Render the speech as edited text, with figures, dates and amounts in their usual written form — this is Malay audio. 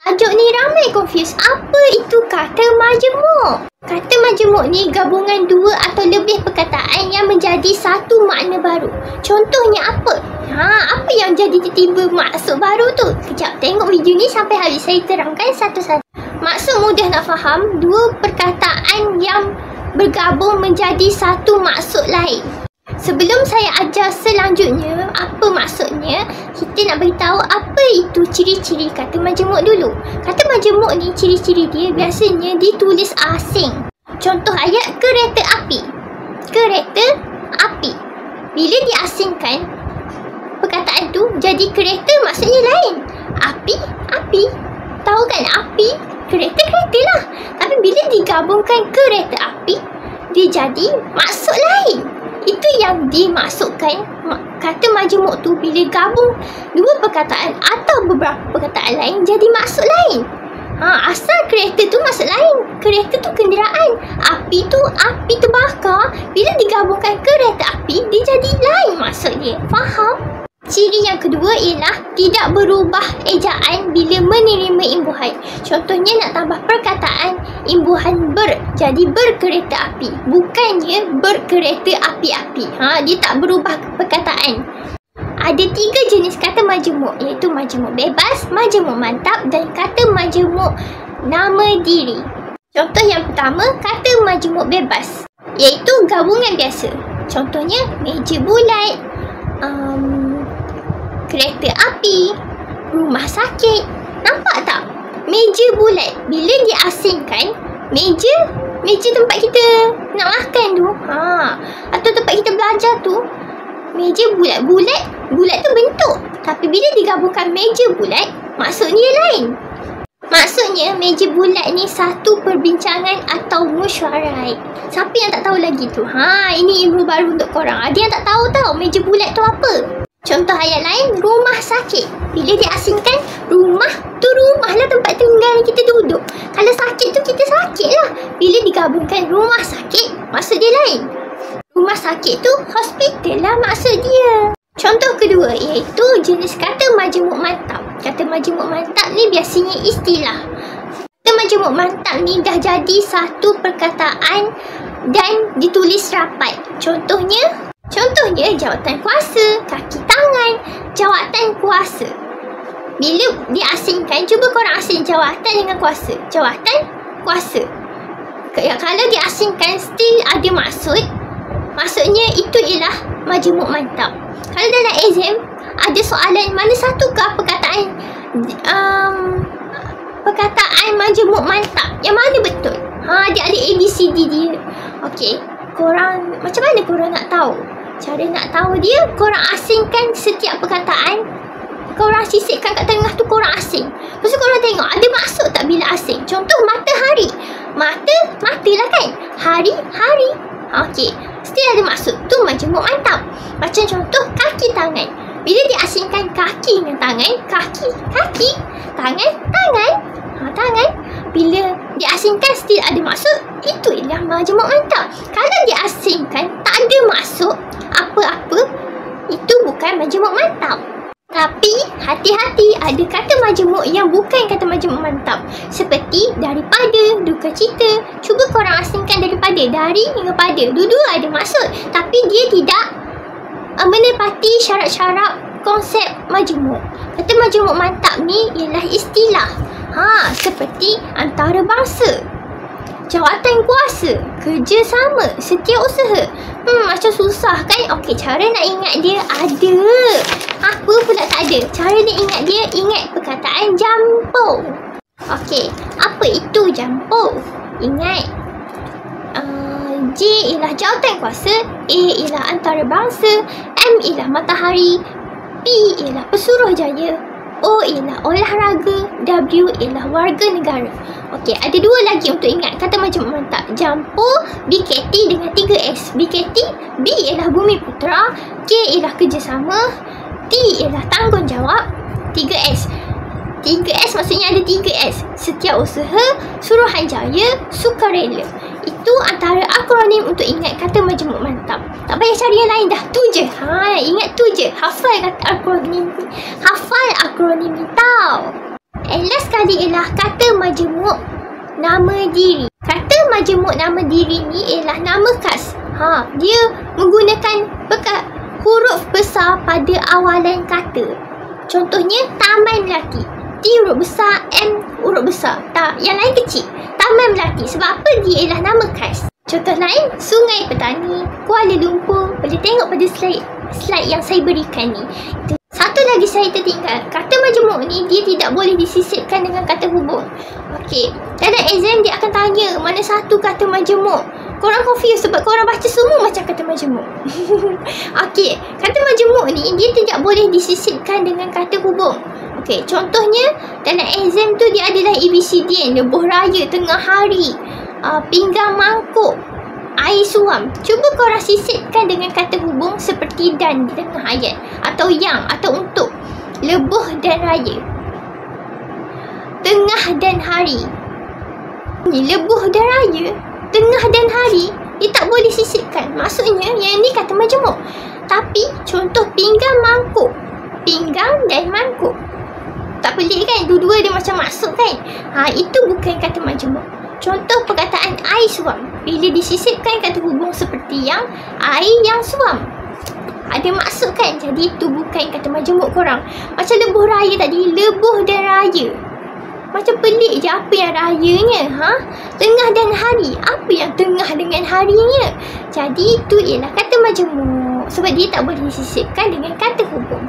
Tajuk ni ramai confuse. Apa itu kata majmuk? Kata majmuk ni gabungan dua atau lebih perkataan yang menjadi satu makna baru. Contohnya apa? Apa yang jadi tiba-tiba maksud baru tu? Kejap, tengok video ni sampai habis. Saya terangkan satu-satu. Maksud mudah nak faham, dua perkataan yang bergabung menjadi satu maksud lain. Sebelum saya ajar selanjutnya apa maksudnya, kita nak beritahu apa itu ciri-ciri kata majmuk dulu. Kata majmuk ni ciri-ciri dia biasanya ditulis asing. Contoh ayat kereta api. Kereta api. Bila diasingkan, perkataan tu jadi kereta maksudnya lain. Api, api. Tahu kan api? Kereta lah. Tapi bila digabungkan kereta api, dia jadi maksud lain. Itu yang dimaksudkan kata majmuk tu bila gabung dua perkataan atau beberapa perkataan lain jadi maksud lain. Asal kereta tu maksud lain. Kereta tu kenderaan. Api tu terbakar. Bila digabungkan kereta api, dia jadi lain maksud dia. Faham? Ciri yang kedua ialah tidak berubah ejaan bila menerima imbuhan. Contohnya nak tambah perkataan imbuhan ber, jadi berkereta api. Bukannya berkereta api-api. Dia tak berubah perkataan. Ada 3 jenis kata majmuk, iaitu majmuk bebas, majmuk mantap dan kata majmuk nama diri. Contoh yang pertama, kata majmuk bebas, iaitu gabungan biasa. Contohnya meja bulat, kereta api, rumah sakit. Nampak tak? Meja bulat. Bila diasingkan, meja tempat kita nak makan tu. Atau tempat kita belajar tu. Meja bulat. Bulat tu bentuk. Tapi bila digabungkan meja bulat, maksudnya lain. Maksudnya meja bulat ni satu perbincangan atau mesyuarat. Siapa yang tak tahu lagi tu? Ini ilmu baru untuk korang. Ada yang tak tahu tau meja bulat tu apa. Contoh ayat lain, rumah sakit. Bila diasingkan, rumah tu rumah lah tempat tinggal kita duduk. Kalau sakit tu kita sakit lah. Bila digabungkan rumah sakit, maksud dia lain. Rumah sakit tu hospital lah maksud dia. Contoh kedua iaitu jenis kata majmuk mantap. Kata majmuk mantap ni biasanya istilah. Kata majmuk mantap ni dah jadi satu perkataan dan ditulis rapat. Contohnya jawatan kuasa, kaki tangan, jawatan kuasa. Bila diasingkan, cuba korang asing jawatan dengan kuasa. Jawatan kuasa. Kalau diasingkan still ada maksud, maksudnya itu ialah majmuk mantap. Kalau dalam exam ada soalan mana satukah perkataan majmuk mantap, yang mana betul? Dia ada ABCD dia. Okey, korang macam mana korang nak tahu? Cara nak tahu dia, korang asingkan setiap perkataan. Korang sisipkan kat tengah tu, korang asing. Lepas tu korang tengok ada maksud tak bila asing. Contoh matahari. Mata lah kan. Hari. Okey, still ada maksud. Tu majmuk mantap. Macam contoh kaki tangan. Bila diasingkan kaki dengan tangan, kaki, tangan. Bila diasingkan still ada maksud, itu ialah majmuk mantap. Kalau diasingkan tak ada maksud apa-apa, itu bukan majmuk mantap. Tapi hati-hati, ada kata majmuk yang bukan kata majmuk mantap. Seperti daripada, duka cita. Cuba korang asingkan daripada, dari hingga pada. Dua-dua ada maksud, tapi dia tidak menepati syarat-syarat konsep majmuk. Kata majmuk mantap ni ialah istilah. Seperti antarabangsa, jawatan kuasa, kerjasama, setiausaha. Macam susah kan? Okey, cara nak ingat dia ada. Apa pula tak ada? Cara nak ingat dia, ingat perkataan jampo. Okey, apa itu jampo? Ingat. J ialah jawatan kuasa, A ialah antarabangsa, M ialah matahari, P ialah pesuruhjaya, O ialah olahraga, W ialah warga negara. Okey, ada 2 lagi untuk ingat kata majmuk mantap. Jampo, BKT dengan 3S. BKT, B ialah bumi putera, K ialah kerjasama, T ialah tanggungjawab, 3S. 3S maksudnya ada 3S. Setiausaha, Suruhanjaya, sukarela. Itu antara akronim untuk ingat kata majmuk mantap. Tak payah cari yang lain dah. Tu je. Ingat tu je. Hafal kata akronim ni. Hafal akronim ni tau. And last sekali ialah kata majemuk nama diri. Kata majemuk nama diri ni ialah nama khas. Dia menggunakan huruf besar pada awalan kata. Contohnya Taman Melati. T huruf besar, M huruf besar. Yang lain kecil. Taman Melati. Sebab apa? Dia ialah nama khas. Contoh lain, Sungai Petani, Kuala Lumpur. Boleh tengok pada slide yang saya berikan ni. Satu lagi saya tertinggal. Kata majemuk ni dia tidak boleh disisipkan dengan kata hubung. Okey, dalam exam dia akan tanya mana satu kata majemuk. Korang confused sebab korang baca semua macam kata majemuk. Okey, kata majemuk ni dia tidak boleh disisipkan dengan kata hubung. Okey, contohnya dalam exam tu dia adalah ABCD, lebuh raya, tengah hari, pinggang mangkuk, air suam. Cuba korang sisipkan dengan kata hubung seperti dan di tengah ayat, atau yang, atau untuk. Lebuh dan raya, tengah dan hari. Ni lebuh dan raya, tengah dan hari, dia tak boleh sisipkan. Maksudnya yang ni kata majemuk. Tapi contoh pinggang mangkuk, pinggang dan mangkuk, tak pelik kan? Dua-dua dia macam masuk kan? Itu bukan kata majemuk. Contoh perkataan air suam, bila disisipkan kata hubung seperti yang, air yang suam, ada maksud kan? Jadi itu bukan kata majemuk korang. Macam lebuh raya tadi, lebuh dan raya, macam pelik je apa yang rayanya. Tengah dan hari, apa yang tengah dengan harinya? Jadi itu ialah kata majemuk sebab dia tak boleh disisipkan dengan kata hubung.